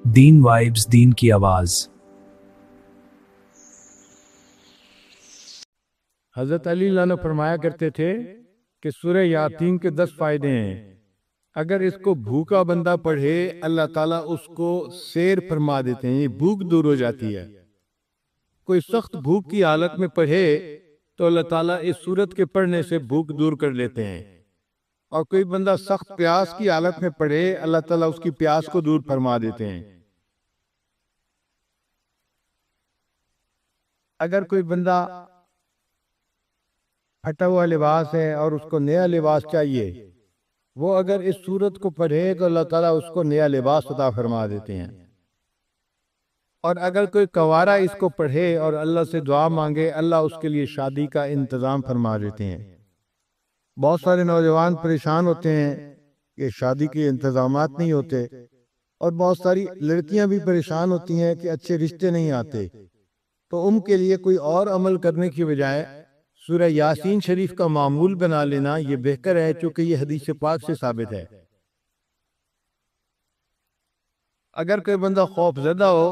دین vibes, دین کی آواز۔ حضرت علی اللہ عنہ فرمایا کرتے تھے کہ سورہ یاسین کے 10 فائدے ہیں۔ اگر اس کو بھوکا بندہ پڑھے اللہ تعالیٰ اس کو سیر فرما دیتے ہیں، یہ بھوک دور ہو جاتی ہے۔ کوئی سخت بھوک کی حالت میں پڑھے تو اللہ تعالیٰ اس سورت کے پڑھنے سے بھوک دور کر لیتے ہیں، اور کوئی بندہ سخت پیاس کی حالت میں پڑھے اللہ تعالیٰ اس کی پیاس کو دور فرما دیتے ہیں۔ اگر کوئی بندہ پھٹا ہوا لباس ہے اور اس کو نیا لباس چاہیے، وہ اگر اس سورت کو پڑھے تو اللہ تعالیٰ اس کو نیا لباس عطا فرما دیتے ہیں۔ اور اگر کوئی کنوارا اس کو پڑھے اور اللہ سے دعا مانگے، اللہ اس کے لیے شادی کا انتظام فرما دیتے ہیں۔ بہت سارے نوجوان پریشان ہوتے ہیں کہ شادی کے انتظامات نہیں ہوتے، اور بہت ساری لڑکیاں بھی پریشان ہوتی ہیں کہ اچھے رشتے نہیں آتے، تو ان کے لیے کوئی اور عمل کرنے کی بجائے سورہ یاسین شریف کا معمول بنا لینا یہ بہتر ہے، چونکہ یہ حدیث پاک سے ثابت ہے۔ اگر کوئی بندہ خوف زدہ ہو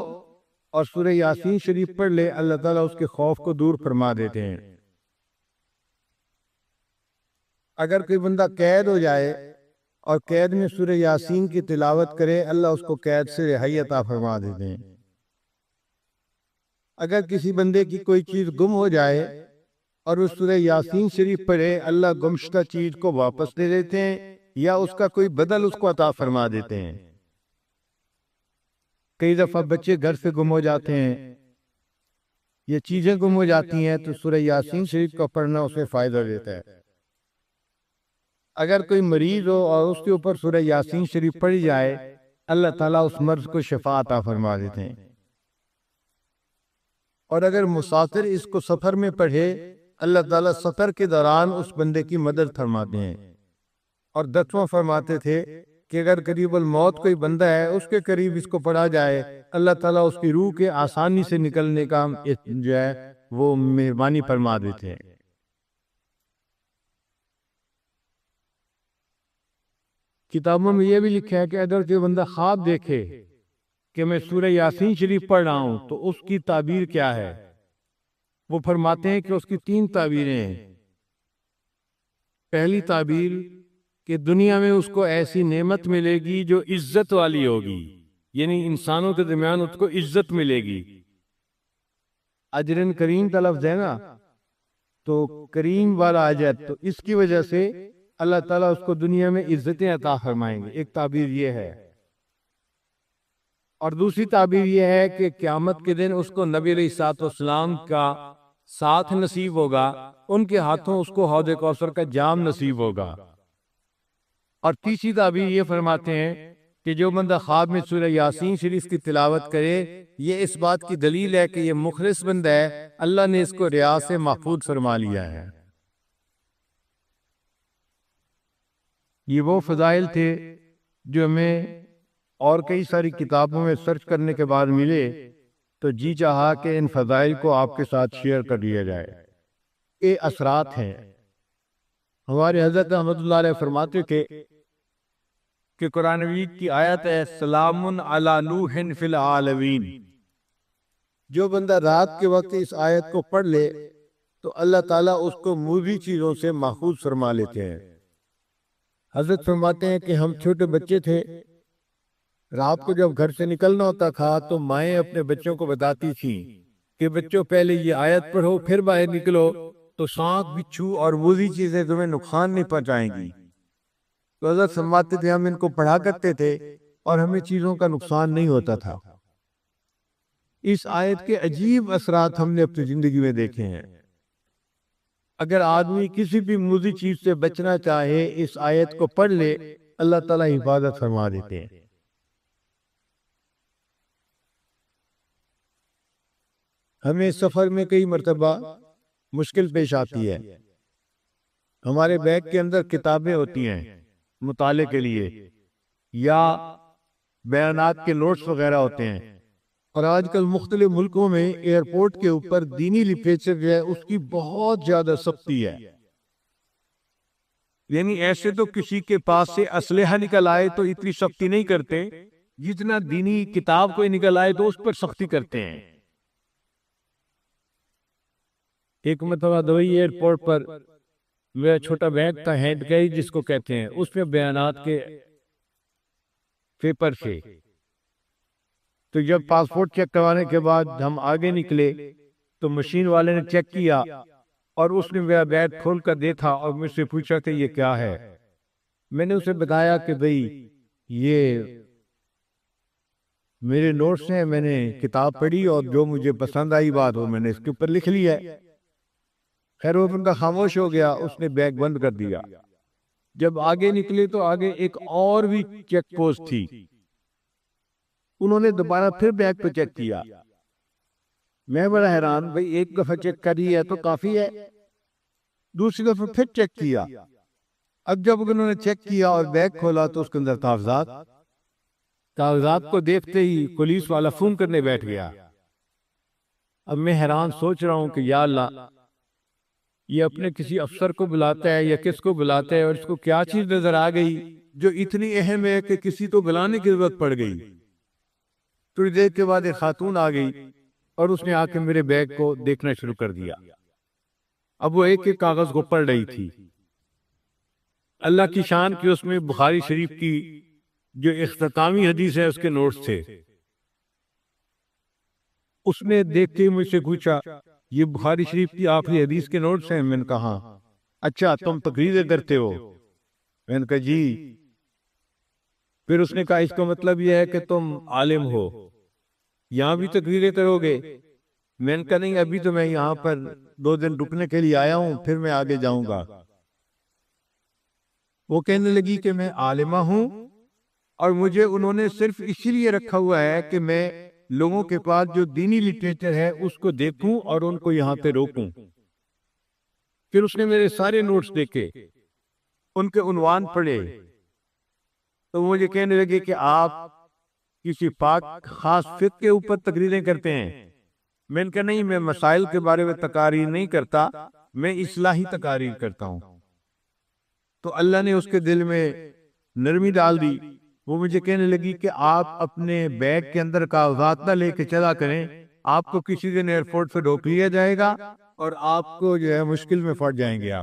اور سورہ یاسین شریف پڑھ لے، اللہ تعالیٰ اس کے خوف کو دور فرما دیتے ہیں۔ اگر کوئی بندہ قید ہو جائے اور قید میں سورہ یاسین کی تلاوت کرے، اللہ اس کو قید سے رہائی عطا فرما دیتے ہیں۔ اگر کسی بندے کی کوئی چیز گم ہو جائے اور وہ سورہ یاسین شریف پڑھے، اللہ گمشدہ چیز کو واپس دے دیتے ہیں یا اس کا کوئی بدل اس کو عطا فرما دیتے ہیں۔ کئی دفعہ بچے گھر سے گم ہو جاتے ہیں، یہ چیزیں گم ہو جاتی ہیں، تو سورہ یاسین شریف کا پڑھنا اسے فائدہ دیتا ہے۔ اگر کوئی مریض ہو اور اس کے اوپر سورہ یاسین شریف پڑھی جائے، اللہ تعالیٰ اس مرض کو شفا عطا فرما دیتے ہیں۔ اور اگر مسافر اس کو سفر میں پڑھے، اللہ تعالیٰ سفر کے دوران اس بندے کی مدد فرماتے ہیں۔ اور 10واں فرماتے تھے کہ اگر قریب الموت کوئی بندہ ہے، اس کے قریب اس کو پڑھا جائے، اللہ تعالیٰ اس کی روح کے آسانی سے نکلنے کا جو ہے وہ مہربانی فرما دیتے ہیں۔ کتابوں میں یہ بھی لکھا ہے کہ اگر کوئی بندہ خواب دیکھے کہ میں سورہ یاسین شریف پڑھ رہا ہوں تو اس کی تعبیر کیا ہے؟ وہ فرماتے ہیں کہ اس کی 3 تعبیریں ہیں۔ پہلی تعبیر کہ دنیا میں اس کو ایسی نعمت ملے گی جو عزت والی ہوگی، یعنی انسانوں کے درمیان اس کو عزت ملے گی۔ اجرن کریم کا لفظ ہے نا، تو کریم والا اجر، تو اس کی وجہ سے اللہ تعالیٰ اس کو دنیا میں عزتیں عطا فرمائیں گے۔ ایک تعبیر یہ ہے، اور دوسری تعبیر یہ ہے کہ قیامت کے دن اس کو نبی علیہ الصلوۃ والسلام کا ساتھ نصیب ہوگا، ان کے ہاتھوں اس کو حوض کوثر کا جام نصیب ہوگا۔ اور تیسری تعبیر یہ فرماتے ہیں کہ جو بندہ خواب میں سورہ یاسین شریف کی تلاوت کرے، یہ اس بات کی دلیل ہے کہ یہ مخلص بندہ ہے، اللہ نے اس کو ریا سے محفوظ فرما لیا ہے۔ یہ وہ فضائل تھے جو ہمیں اور کئی ساری کتابوں میں سرچ کرنے کے بعد ملے، تو جی چاہا کہ ان فضائل کو آپ کے ساتھ شیئر کر دیا جائے۔ یہ اثرات ہیں۔ ہمارے حضرت احمد اللہ علیہ فرماتے تھے کہ قرآن مجید کی آیت ہے سلام علی نوح فی العالمین۔ جو بندہ رات کے وقت اس آیت کو پڑھ لے تو اللہ تعالیٰ اس کو موذی چیزوں سے محفوظ فرما لیتے ہیں۔ حضرت فرماتے ہیں کہ ہم چھوٹے بچے تھے، رات کو جب گھر سے نکلنا ہوتا تھا تو مائیں اپنے بچوں کو بتاتی تھیں کہ بچوں پہلے یہ آیت پڑھو پھر باہر نکلو، تو سانپ، بچھو اور موذی چیزیں تمہیں نقصان نہیں پہنچائیں گی۔ تو حضرت فرماتے تھے ہم ان کو پڑھا کرتے تھے اور ہمیں چیزوں کا نقصان نہیں ہوتا تھا۔ اس آیت کے عجیب اثرات ہم نے اپنی زندگی میں دیکھے ہیں۔ اگر آدمی کسی بھی موذی چیز سے بچنا چاہے، اس آیت کو پڑھ لے، اللہ تعالیٰ حفاظت فرما دیتے ہیں۔ ہمیں سفر میں کئی مرتبہ مشکل پیش آتی ہے۔ ہمارے بیگ کے اندر کتابیں ہوتی ہیں مطالعے کے لیے، یا بیانات کے نوٹس وغیرہ ہوتے ہیں، اور آج کل مختلف ملکوں میں ایئرپورٹ کے اوپر دینی لٹریچر جو ہے اس کی بہت زیادہ سختی ہے۔ یعنی ایسے تو کسی کے پاس سے اسلحہ نکل آئے تو اتنی سختی نہیں کرتے، جتنا دینی کتاب کوئی نکل آئے تو اس پر سختی کرتے ہیں۔ ایک مرتبہ دبئی ایئرپورٹ پر میرا چھوٹا بیگ تھا، ہینڈ کیری جس کو کہتے ہیں، اس میں بیانات کے پیپر تھے۔ تو جب پاسپورٹ چیک کروانے کے بعد ہم آگے نکلے تو مشین والے نے چیک کیا اور اس نے میرا بیگ کھول کر دیکھا اور مجھ سے پوچھا کہ یہ کیا ہے۔ میں نے اسے بتایا کہ بھئی یہ میرے نوٹس ہیں، میں نے کتاب پڑھی اور جو مجھے پسند آئی بات وہ میں نے اس کے اوپر لکھ لی ہے۔ خیر وہ بندہ خاموش ہو گیا، اس نے بیگ بند کر دیا۔ جب آگے نکلے تو آگے ایک اور بھی چیک پوسٹ تھی، انہوں نے دوبارہ پھر بیگ پہ چیک کیا۔ میں بڑا حیران، بھئی ایک دفعہ چیک کری ہے تو کافی ہے، دوسری دفعہ پھر چیک کیا۔ اب جب انہوں نے چیک کیا اور بیگ کھولا تو اس کے اندر کاغذات کو دیکھتے ہی پولیس والا فون کرنے بیٹھ گیا۔ اب میں حیران سوچ رہا ہوں کہ یا اللہ، یہ اپنے کسی افسر کو بلاتا ہے یا کس کو بلاتا ہے اور اس کو کیا چیز نظر آ گئی جو اتنی اہم ہے کہ کسی کو بلانے کی ضرورت پڑ گئی۔ تھوڑی دیر کے بعد ایک خاتون آ گئی اور اس نے آ کے میرے بیگ کو دیکھنا شروع کر دیا۔ اب وہ ایک ایک کاغذ کو پڑھ رہی تھی۔ اللہ کی شان کہ اس میں بخاری شریف کی جو اختتامی حدیث ہے اس کے نوٹس تھے۔ اس نے دیکھتے ہی مجھ سے پوچھا، یہ بخاری شریف کی آخری حدیث کے نوٹس ہیں؟ میں نے کہا اچھا تم تقریریں کرتے ہو؟ میں نے کہا جی۔ پھر اس نے کہا اس کا مطلب یہ ہے کہ تم عالم ہو، یہاں بھی تقریریں کرو گے؟ میں نے کہا نہیں، ابھی تو میں یہاں پر 2 دن رکنے کے لیے آیا ہوں، پھر میں آگے جاؤں گا۔ وہ کہنے لگی کہ میں عالمہ ہوں اور مجھے انہوں نے صرف اسی لیے رکھا ہوا ہے کہ میں لوگوں کے پاس جو دینی لٹریچر ہے اس کو دیکھوں اور ان کو یہاں پہ روکوں۔ پھر اس نے میرے سارے نوٹس دیکھے، ان کے عنوان پڑھے، تو مجھے کہنے لگے کہ آپ کسی پاک خاص فقہ کے اوپر تقریریں کرتے ہیں؟ میں نے کہا نہیں، میں مسائل کے بارے میں تقاریر نہیں کرتا، میں اصلاحی تقاریر کرتا ہوں۔ تو اللہ نے اس کے دل میں نرمی ڈال دی۔ وہ مجھے کہنے لگی کہ آپ اپنے بیگ کے اندر کاغذات نہ لے کے چلا کریں، آپ کو کسی دن ایئرپورٹ سے روک لیا جائے گا اور آپ کو جو ہے مشکل میں پڑ جائیں گے آپ۔